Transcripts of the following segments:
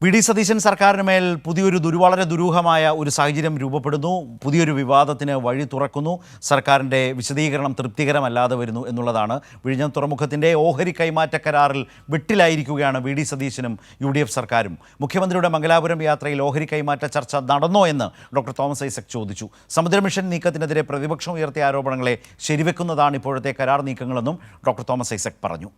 VD. Satheesan സർക്കാരിന് മേൽ വളരെ ദുരൂഹമായ ഒരു സാഹചര്യം രൂപപ്പെടുന്നു. പുതിയൊരു വിവാദത്തിന് വഴി തുറക്കുന്നു. സർക്കാരിൻ്റെ വിശദീകരണം തൃപ്തികരമല്ലാതെ വരുന്നു എന്നുള്ളതാണ്. വിഴിഞ്ഞം തുറമുഖത്തിൻ്റെ ഓഹരി കൈമാറ്റ കരാറിൽ വെട്ടിലായിരിക്കുകയാണ് വി.ഡി. സതീശനും UDF സർക്കാരും. മുഖ്യമന്ത്രിയുടെ മംഗലാപുരം യാത്രയിൽ ഓഹരി കൈമാറ്റ ചർച്ച നടന്നോ എന്ന് ഡോക്ടർ തോമസ് ഐസക് ചോദിച്ചു. സമുദ്രമിഷൻ നീക്കത്തിനെതിരെ പ്രതിപക്ഷം ഉയർത്തിയ ആരോപണങ്ങളെ ശരിവെക്കുന്നതാണ് ഇപ്പോഴത്തെ കരാർ നീക്കങ്ങളെന്നും ഡോക്ടർ തോമസ് ഐസക് പറഞ്ഞു.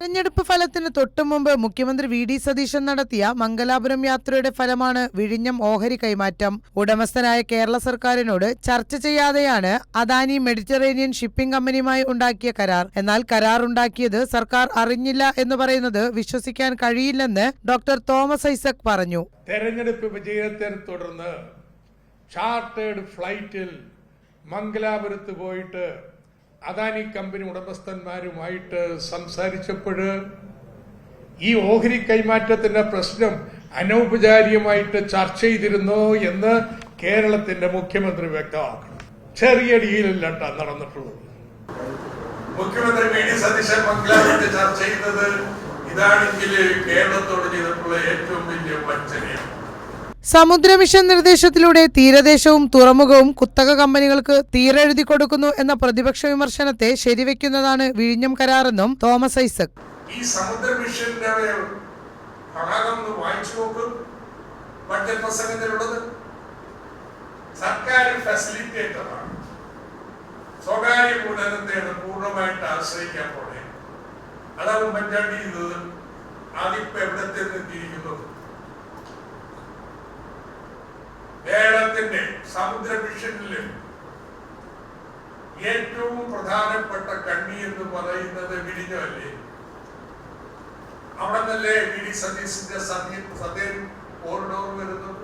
തെരഞ്ഞെടുപ്പ് ഫലത്തിന് തൊട്ടുമുമ്പ് മുഖ്യമന്ത്രി വി.ഡി. സതീശൻ നടത്തിയ മംഗലാപുരം യാത്രയുടെ ഫലമാണ് വിഴിഞ്ഞം ഓഹരി കൈമാറ്റം. ഉടമസ്ഥനായ കേരള സർക്കാരിനോട് ചർച്ച ചെയ്യാതെയാണ് അദാനി മെഡിറ്ററേനിയൻ ഷിപ്പിംഗ് കമ്പനിയുമായി ഉണ്ടാക്കിയ കരാർ. എന്നാൽ കരാർ ഉണ്ടാക്കിയത് സർക്കാർ അറിഞ്ഞില്ല എന്ന് പറയുന്നത് വിശ്വസിക്കാൻ കഴിയില്ലെന്ന് ഡോക്ടർ തോമസ് ഐസക് പറഞ്ഞു. തെരഞ്ഞെടുപ്പ് വിജയത്തെ തുടർന്ന് ചാർട്ടേഡ് ഫ്ലൈറ്റിൽ മംഗലാപുരത്ത് പോയിട്ട് അദാനി കമ്പനി ഉടമസ്ഥന്മാരുമായിട്ട് സംസാരിച്ചപ്പോൾ ഈ ഓഹരി കൈമാറ്റത്തിന്റെ പ്രശ്നം അനൗപചാരികമായിട്ട് ചർച്ച ചെയ്തിരുന്നോ എന്ന് കേരളത്തിന്റെ മുഖ്യമന്ത്രി വ്യക്തമാക്കണം. ചെറിയ ഡീലല്ല നടന്നിട്ടുള്ളത്. മുഖ്യമന്ത്രി വി.ഡി. സതീശൻ മംഗലാപുരത്ത് ചർച്ച ചെയ്തത് ഇതാണെങ്കിൽ കേരളത്തോട് ചെയ്തിട്ടുള്ള ഏറ്റവും വലിയ വഞ്ചനയാണ്. സമുദ്രമിഷൻ നിർദ്ദേശത്തിലൂടെ തീരദേശവും തുറമുഖവും കുത്തക കമ്പനികൾക്ക് തീരെഴുതി കൊടുക്കുന്നു എന്ന പ്രതിപക്ഷ വിമർശനത്തെ ശരിവെക്കുന്നതാണ് വിഴിഞ്ഞം കരാറെന്നും തോമസ് ഐസക്. ഈ സമുദ്രമിഷന്റെ ഭാഗം വായിച്ചു നോക്കും. ബഡ്ജറ്റ് പ്രസംഗത്തിലുള്ളത് സർക്കാർ ഫെസിലിറ്റേറ്ററാണ്. സ്വകാര്യ മൂലധനത്തെ പൂർണ്ണമായിട്ട് ആശ്രയിക്കാൻ പോലെ അതാണ് ഉമ്മൻചാണ്ടി ചെയ്തത്. അതിപ്പോ എവിടത്തെ എത്തിയിരിക്കുന്നു? കേരളത്തിന്റെ സമുദ്ര മിഷനില് ഏറ്റവും പ്രധാനപ്പെട്ട കണ്ണി എന്ന് പറയുന്നത് വിഴിഞ്ഞമല്ലേ? അവിടെ നിന്നല്ലേ വി.ഡി. സതീശന്റെ സതേൻ കോറിഡോർ വരുന്നത്.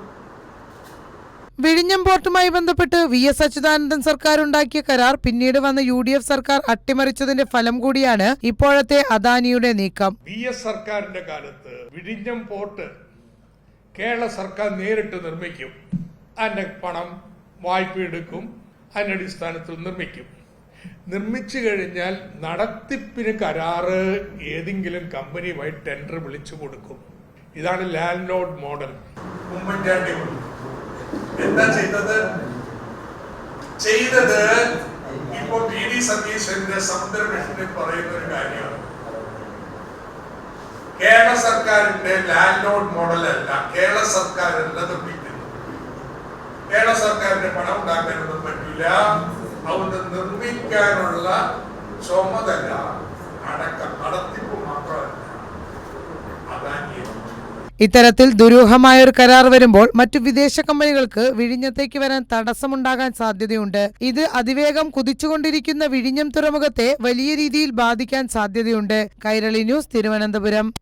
വിഴിഞ്ഞം പോർട്ടുമായി ബന്ധപ്പെട്ട് വി.എസ്. അച്യുതാനന്ദൻ സർക്കാർ ഉണ്ടാക്കിയ കരാർ പിന്നീട് വന്ന UDF സർക്കാർ അട്ടിമറിച്ചതിന്റെ ഫലം കൂടിയാണ് ഇപ്പോഴത്തെ അദാനിയുടെ നീക്കം. വി.എസ്. സർക്കാരിന്റെ കാലത്ത് വിഴിഞ്ഞം പോർട്ട് കേരള സർക്കാർ നേരിട്ട് നിർമ്മിക്കും. അതിന്റെ പണം വായ്പ എടുക്കും. അതിന്റെ അടിസ്ഥാനത്തിൽ നിർമ്മിക്കും. നിർമ്മിച്ചു കഴിഞ്ഞാൽ നടത്തിപ്പിന് കരാറ് ഏതെങ്കിലും കമ്പനിയുമായി ടെൻഡർ വിളിച്ചു കൊടുക്കും. ഇതാണ് ലാൻഡ് ലോഡ് മോഡൽ. ഉമ്മൻചാണ്ടി എന്താ ചെയ്തത് ഇപ്പൊ വി.ഡി. സതീശന്റെ സമുദ്ര മിഷനിൽ പറയുന്ന ഒരു കാര്യമാണ്. കേരള സർക്കാരിന്റെ ലാൻഡ് ലോഡ് മോഡൽ അല്ല, കേരള സർക്കാരല്ല നിർമ്മിക്കുന്നത്. കേരള സർക്കാരിന്റെ പണം ഉണ്ടാക്കാനൊന്നും പറ്റില്ല. അതുകൊണ്ട് നിർമ്മിക്കാനുള്ള ചുമതല അടക്കം നടത്തിപ്പ് മാത്രമല്ല അദാനി. ഇത്തരത്തിൽ ദുരൂഹമായൊരു കരാർ വരുമ്പോൾ മറ്റു വിദേശ കമ്പനികൾക്ക് വിഴിഞ്ഞത്തേക്ക് വരാൻ തടസ്സമുണ്ടാകാൻ സാധ്യതയുണ്ട്. ഇത് അതിവേഗം കുതിച്ചുകൊണ്ടിരിക്കുന്ന വിഴിഞ്ഞം തുറമുഖത്തെ വലിയ രീതിയിൽ ബാധിക്കാൻ സാധ്യതയുണ്ട്. കൈരളി ന്യൂസ്, തിരുവനന്തപുരം.